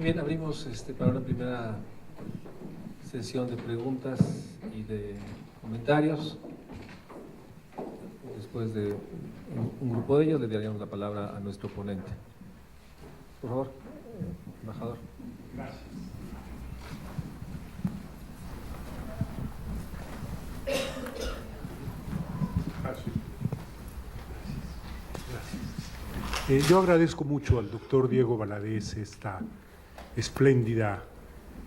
Muy bien, abrimos para una primera sesión de preguntas y de comentarios. Después de un grupo de ellos, le daríamos la palabra a nuestro ponente. Por favor, embajador. Gracias. Yo agradezco mucho al doctor Diego Valadez esta espléndida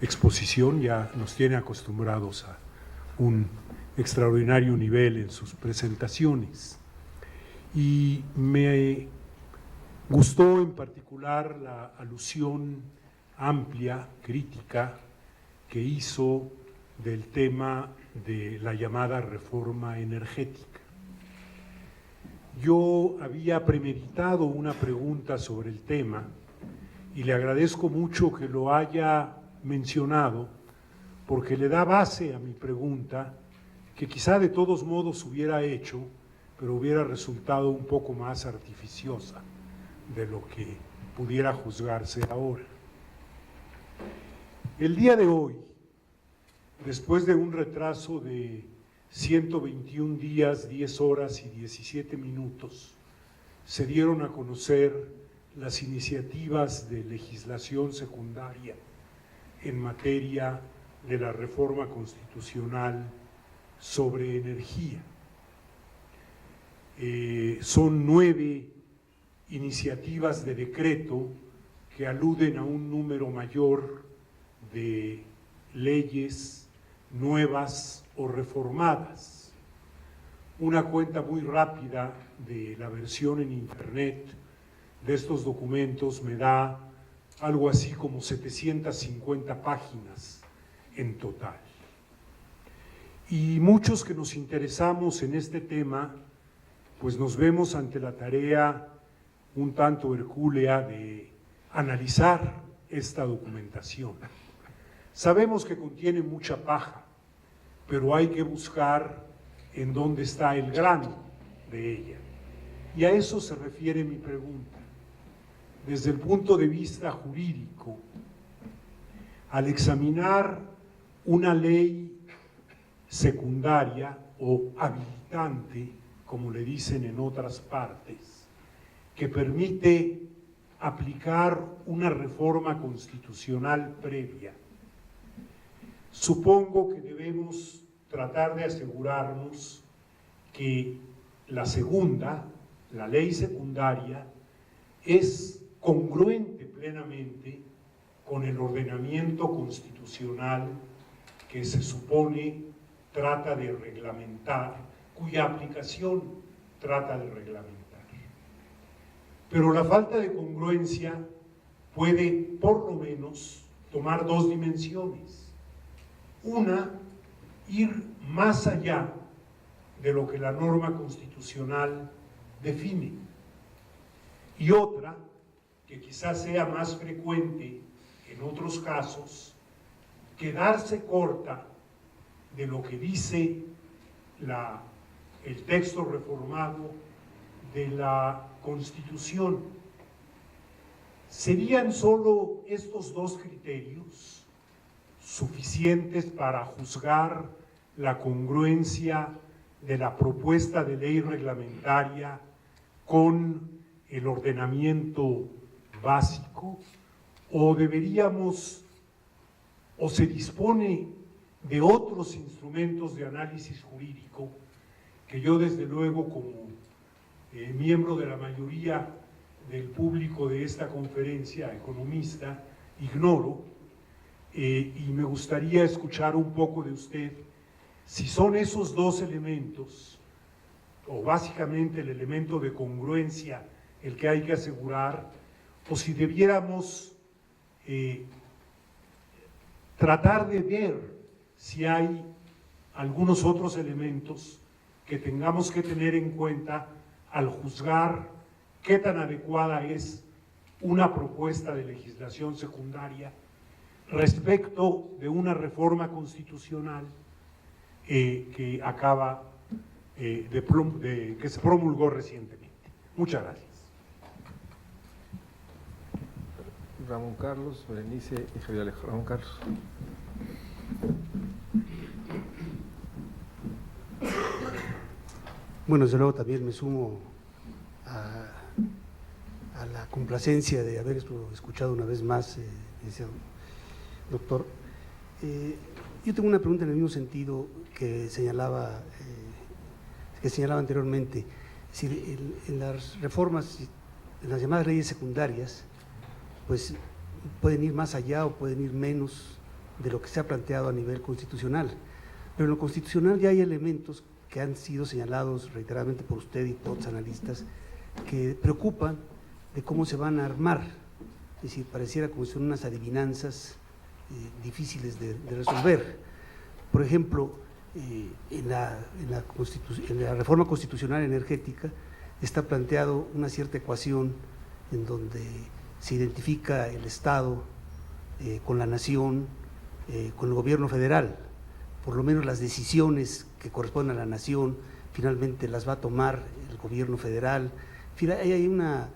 exposición. Ya nos tiene acostumbrados a un extraordinario nivel en sus presentaciones. Y me gustó en particular la alusión amplia, crítica, que hizo del tema de la llamada reforma energética. Yo había premeditado una pregunta sobre el tema y le agradezco mucho que lo haya mencionado porque le da base a mi pregunta que quizá de todos modos hubiera hecho, pero hubiera resultado un poco más artificiosa de lo que pudiera juzgarse ahora. El día de hoy, después de un retraso de 121 días, 10 horas y 17 minutos, se dieron a conocer las iniciativas de legislación secundaria en materia de la reforma constitucional sobre energía. Son 9 iniciativas de decreto que aluden a un número mayor de leyes nuevas o reformadas. Una cuenta muy rápida de la versión en internet de estos documentos me da algo así como 750 páginas en total. Y muchos que nos interesamos en este tema, pues nos vemos ante la tarea un tanto hercúlea de analizar esta documentación. Sabemos que contiene mucha paja, pero hay que buscar en dónde está el grano de ella. Y a eso se refiere mi pregunta. Desde el punto de vista jurídico, al examinar una ley secundaria o habilitante, como le dicen en otras partes, que permite aplicar una reforma constitucional previa, supongo que debemos tratar de asegurarnos que la segunda, la ley secundaria, es congruente plenamente con el ordenamiento constitucional que se supone trata de reglamentar, cuya aplicación trata de reglamentar. Pero la falta de congruencia puede, por lo menos, tomar 2 dimensiones. Una, ir más allá de lo que la norma constitucional define. Y otra, que quizás sea más frecuente en otros casos, quedarse corta de lo que dice el texto reformado de la Constitución. ¿Serían solo estos 2 criterios suficientes para juzgar la congruencia de la propuesta de ley reglamentaria con el ordenamiento básico? ¿O deberíamos, o se dispone de otros instrumentos de análisis jurídico que yo desde luego como miembro de la mayoría del público de esta conferencia, economista, ignoro? Y me gustaría escuchar un poco de usted si son esos 2 elementos, o básicamente el elemento de congruencia el que hay que asegurar, o si debiéramos tratar de ver si hay algunos otros elementos que tengamos que tener en cuenta al juzgar qué tan adecuada es una propuesta de legislación secundaria respecto de una reforma constitucional que acaba que se promulgó recientemente. Muchas gracias. Ramón Carlos, Berenice y Javier Alejo. Ramón Carlos. Bueno, desde luego también me sumo a la complacencia de haber escuchado una vez más, doctor. Yo tengo una pregunta en el mismo sentido que señalaba anteriormente. Es decir, en las reformas, en las llamadas leyes secundarias, pues pueden ir más allá o pueden ir menos de lo que se ha planteado a nivel constitucional. Pero en lo constitucional ya hay elementos que han sido señalados reiteradamente por usted y por otros analistas que preocupan de cómo se van a armar. Es decir, pareciera como si son unas adivinanzas difíciles de resolver. Por ejemplo, en la reforma constitucional energética está planteado una cierta ecuación en donde se identifica el Estado con la nación, con el gobierno federal. Por lo menos las decisiones que corresponden a la nación finalmente las va a tomar el gobierno federal. En fin, hay una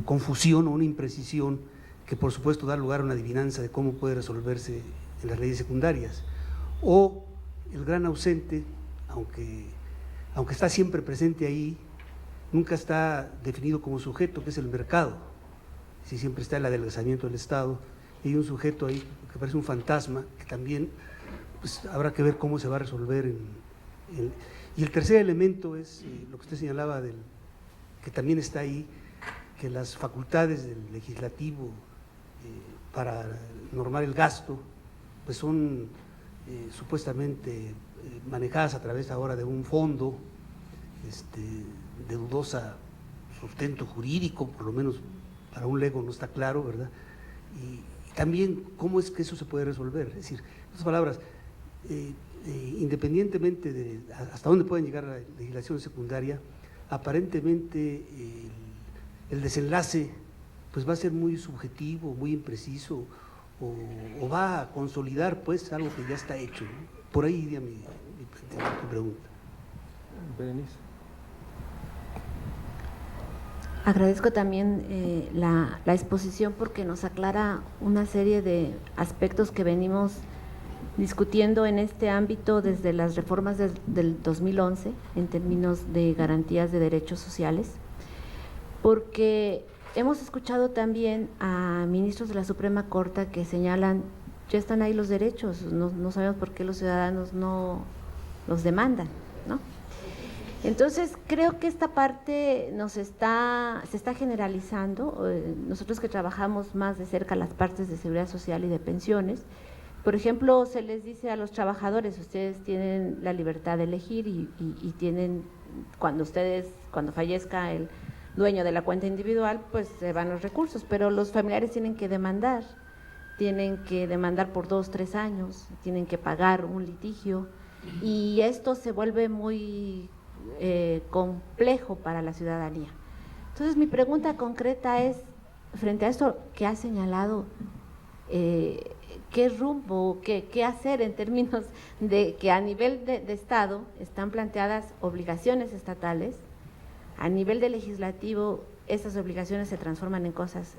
confusión o una imprecisión que por supuesto da lugar a una adivinanza de cómo puede resolverse en las leyes secundarias. O el gran ausente, aunque está siempre presente ahí, nunca está definido como sujeto, que es el mercado. Si siempre está el adelgazamiento del Estado, y hay un sujeto ahí que parece un fantasma, que también pues, habrá que ver cómo se va a resolver. Y el tercer elemento es lo que usted señalaba, que también está ahí, que las facultades del legislativo para normar el gasto, pues son supuestamente manejadas a través ahora de un fondo de dudosa sustento jurídico, por lo menos para un lego no está claro, ¿verdad? Y también cómo es que eso se puede resolver. Es decir, en otras palabras, independientemente de hasta dónde pueden llegar la legislación secundaria, aparentemente el desenlace pues va a ser muy subjetivo, muy impreciso, o va a consolidar pues algo que ya está hecho, ¿no? Por ahí iría mi pregunta. Berenice. Agradezco también la exposición porque nos aclara una serie de aspectos que venimos discutiendo en este ámbito desde las reformas del 2011 en términos de garantías de derechos sociales, porque hemos escuchado también a ministros de la Suprema Corte que señalan, ya están ahí los derechos, no sabemos por qué los ciudadanos no los demandan, ¿no? Entonces, creo que esta parte se está generalizando. Nosotros que trabajamos más de cerca las partes de seguridad social y de pensiones, por ejemplo, se les dice a los trabajadores, ustedes tienen la libertad de elegir y tienen, cuando fallezca el dueño de la cuenta individual, pues se van los recursos, pero los familiares tienen que demandar por 2, 3 años, tienen que pagar un litigio, y esto se vuelve muy complejo para la ciudadanía. Entonces, mi pregunta concreta es, frente a esto que ha señalado, ¿qué rumbo, qué hacer en términos de que a nivel de Estado están planteadas obligaciones estatales? A nivel de legislativo, esas obligaciones se transforman en cosas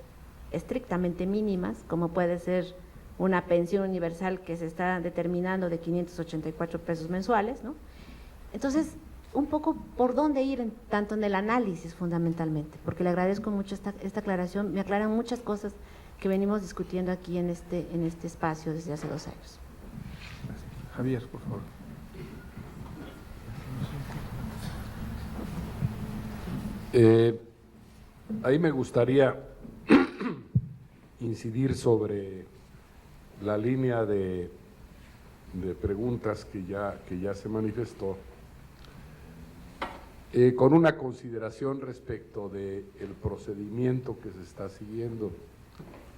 estrictamente mínimas, como puede ser una pensión universal que se está determinando de 584 pesos mensuales, ¿no? Entonces, un poco por dónde ir, tanto en el análisis fundamentalmente, porque le agradezco mucho esta aclaración, me aclaran muchas cosas que venimos discutiendo aquí en este espacio desde hace 2 años. Javier, por favor. Ahí me gustaría incidir sobre la línea de preguntas que ya se manifestó, con una consideración respecto del procedimiento que se está siguiendo.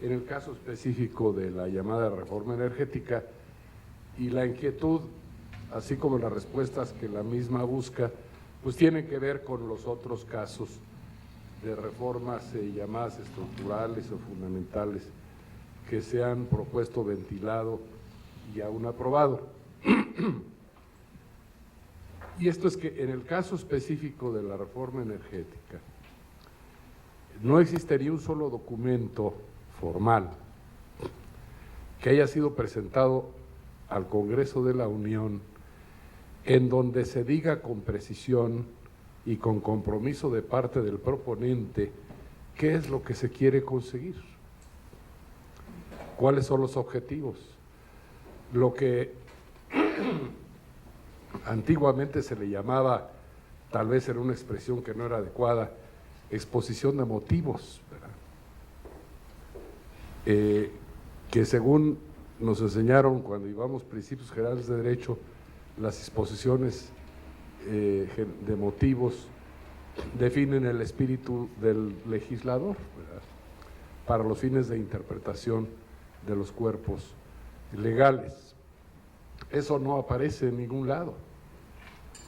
En el caso específico de la llamada reforma energética y la inquietud, así como las respuestas que la misma busca, pues tienen que ver con los otros casos de reformas llamadas estructurales o fundamentales que se han propuesto, ventilado y aún aprobado. Y esto es que en el caso específico de la reforma energética no existiría un solo documento formal, que haya sido presentado al Congreso de la Unión, en donde se diga con precisión y con compromiso de parte del proponente qué es lo que se quiere conseguir, cuáles son los objetivos. Lo que antiguamente se le llamaba, tal vez era una expresión que no era adecuada, exposición de motivos, ¿verdad? Que según nos enseñaron cuando íbamos principios generales de derecho, las exposiciones de motivos definen el espíritu del legislador, ¿verdad?, para los fines de interpretación de los cuerpos legales. Eso no aparece en ningún lado.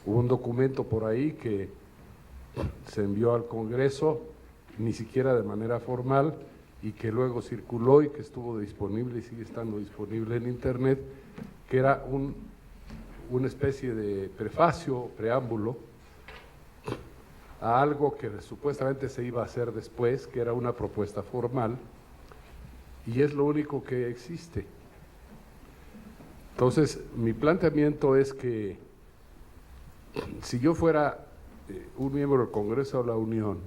Hubo un documento por ahí que se envió al Congreso, ni siquiera de manera formal, y que luego circuló y que estuvo disponible y sigue estando disponible en Internet, que era una especie de prefacio, preámbulo, a algo que supuestamente se iba a hacer después, que era una propuesta formal, y es lo único que existe. Entonces, mi planteamiento es que si yo fuera un miembro del Congreso de la Unión,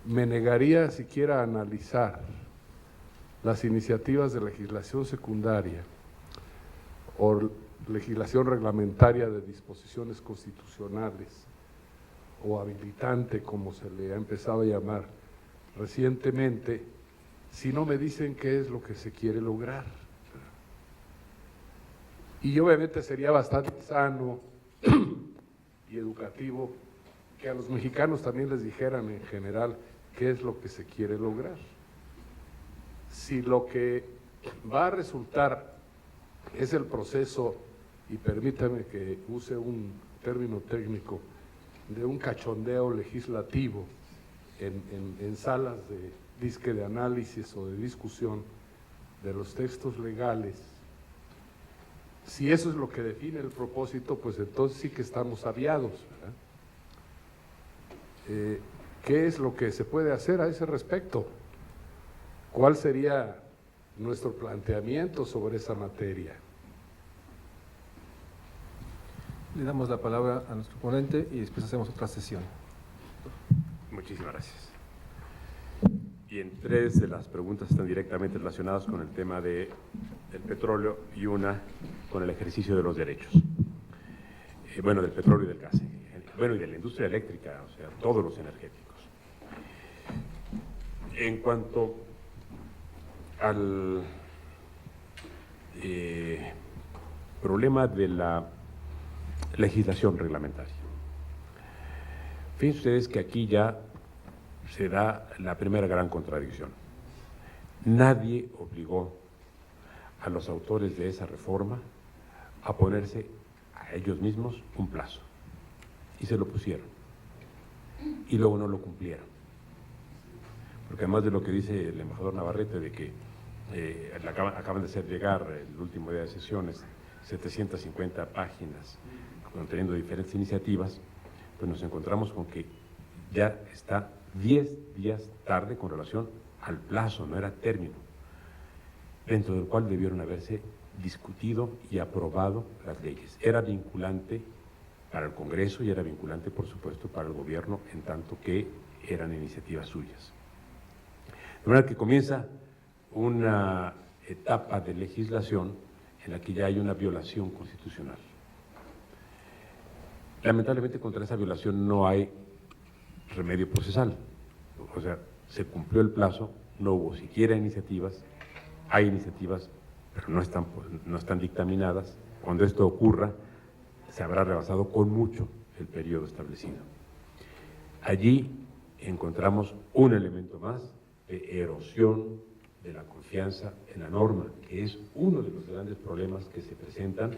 me negaría siquiera a analizar las iniciativas de legislación secundaria o legislación reglamentaria de disposiciones constitucionales o habilitante, como se le ha empezado a llamar recientemente, si no me dicen qué es lo que se quiere lograr. Y obviamente sería bastante sano y educativo que a los mexicanos también les dijeran en general qué es lo que se quiere lograr. Si lo que va a resultar es el proceso, y permítame que use un término técnico, de un cachondeo legislativo en salas de disque de análisis o de discusión de los textos legales, si eso es lo que define el propósito, pues entonces sí que estamos aviados, ¿verdad? ¿Qué es lo que se puede hacer a ese respecto? ¿Cuál sería nuestro planteamiento sobre esa materia? Le damos la palabra a nuestro ponente y después hacemos otra sesión. Muchísimas gracias. Bien, tres de las preguntas están directamente relacionadas con el tema del petróleo y una con el ejercicio de los derechos. Bueno, del petróleo y del gas. Bueno, y de la industria eléctrica, o sea, todos los energéticos. En cuanto al problema de la legislación reglamentaria. Fíjense ustedes que aquí ya se da la primera gran contradicción. Nadie obligó a los autores de esa reforma a ponerse a ellos mismos un plazo. Y se lo pusieron. Y luego no lo cumplieron. Porque además de lo que dice el embajador Navarrete, de que acaban de hacer llegar el último día de sesiones 750 páginas conteniendo diferentes iniciativas, pues nos encontramos con que ya está 10 días tarde con relación al plazo, no era término, dentro del cual debieron haberse discutido y aprobado las leyes. Era vinculante para el Congreso y era vinculante, por supuesto, para el gobierno, en tanto que eran iniciativas suyas. De manera que comienza una etapa de legislación en la que ya hay una violación constitucional. Lamentablemente contra esa violación no hay remedio procesal, o sea, se cumplió el plazo, no hubo siquiera iniciativas, hay iniciativas, pero no están dictaminadas. Cuando esto ocurra, se habrá rebasado con mucho el periodo establecido. Allí encontramos un elemento más de erosión de la confianza en la norma, que es uno de los grandes problemas que se presentan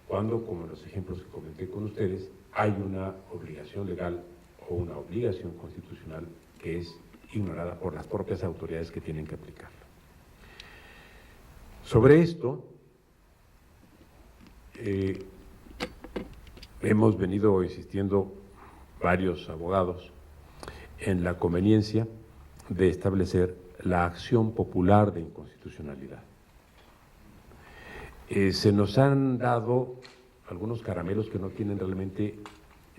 cuando, como en los ejemplos que comenté con ustedes, hay una obligación legal o una obligación constitucional que es ignorada por las propias autoridades que tienen que aplicarla. Sobre esto, hemos venido insistiendo varios abogados en la conveniencia de establecer la acción popular de inconstitucionalidad. Se nos han dado algunos caramelos que no tienen realmente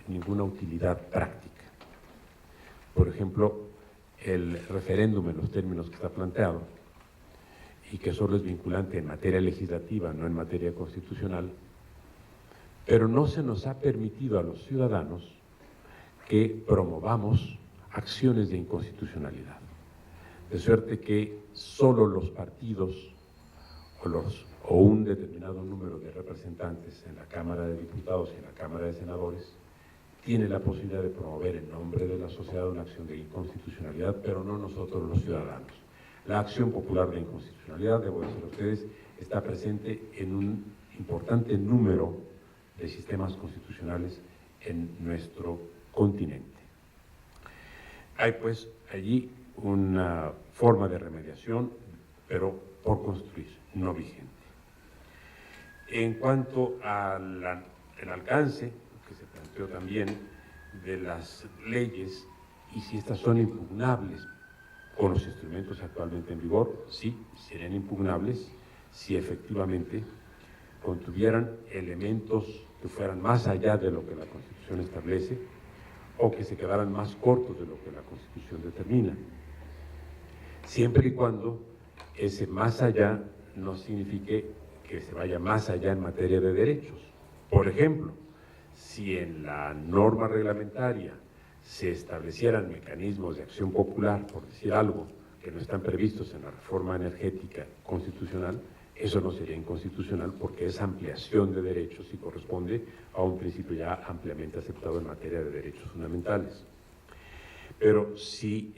ninguna utilidad práctica. Por ejemplo, el referéndum en los términos que está planteado y que solo es vinculante en materia legislativa, no en materia constitucional, pero no se nos ha permitido a los ciudadanos que promovamos acciones de inconstitucionalidad. De suerte que solo los partidos o un determinado número de representantes en la Cámara de Diputados y en la Cámara de Senadores tiene la posibilidad de promover en nombre de la sociedad una acción de inconstitucionalidad, pero no nosotros los ciudadanos. La acción popular de inconstitucionalidad, debo decir a ustedes, está presente en un importante número de sistemas constitucionales en nuestro continente. Hay pues allí una forma de remediación, pero por construir, no vigente. En cuanto al alcance, que se planteó también, de las leyes y si estas son impugnables con los instrumentos actualmente en vigor, sí, serían impugnables si efectivamente contuvieran elementos que fueran más allá de lo que la Constitución establece o que se quedaran más cortos de lo que la Constitución determina, siempre y cuando ese más allá no signifique que se vaya más allá en materia de derechos. Por ejemplo, si en la norma reglamentaria se establecieran mecanismos de acción popular, por decir algo, que no están previstos en la reforma energética constitucional, eso no sería inconstitucional porque es ampliación de derechos y corresponde a un principio ya ampliamente aceptado en materia de derechos fundamentales. Pero si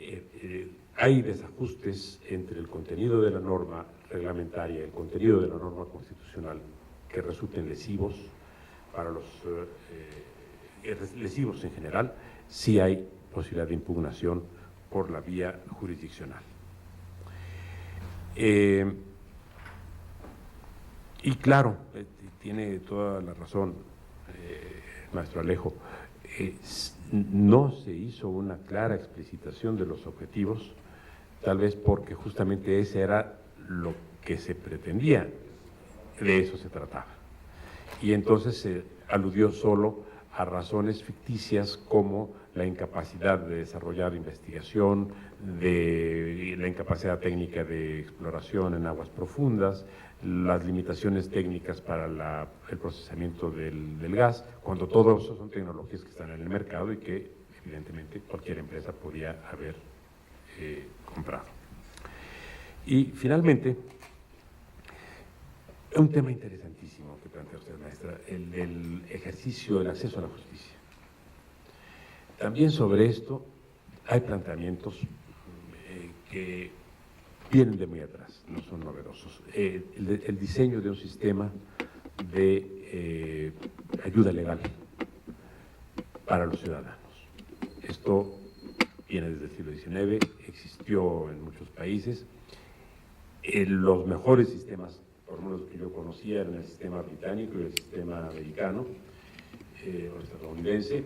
hay desajustes entre el contenido de la norma reglamentaria y el contenido de la norma constitucional que resulten lesivos para los lesivos en general, sí hay posibilidad de impugnación por la vía jurisdiccional. Y claro, tiene toda la razón, maestro Alejo, no se hizo una clara explicitación de los objetivos, tal vez porque justamente ese era lo que se pretendía, de eso se trataba. Y entonces se aludió solo a razones ficticias como la incapacidad de desarrollar investigación, de la incapacidad técnica de exploración en aguas profundas, las limitaciones técnicas para el procesamiento del gas, cuando todo eso son tecnologías que están en el mercado y que evidentemente cualquier empresa podía haber comprado. Y finalmente, un tema interesantísimo que plantea usted, maestra, el ejercicio, el acceso a la justicia. También sobre esto hay planteamientos que vienen de muy atrás, no son novedosos. El diseño de un sistema de ayuda legal para los ciudadanos. Esto viene desde el siglo XIX, existió en muchos países. Los mejores sistemas, por lo menos que yo conocía, eran el sistema británico y el sistema americano o estadounidense.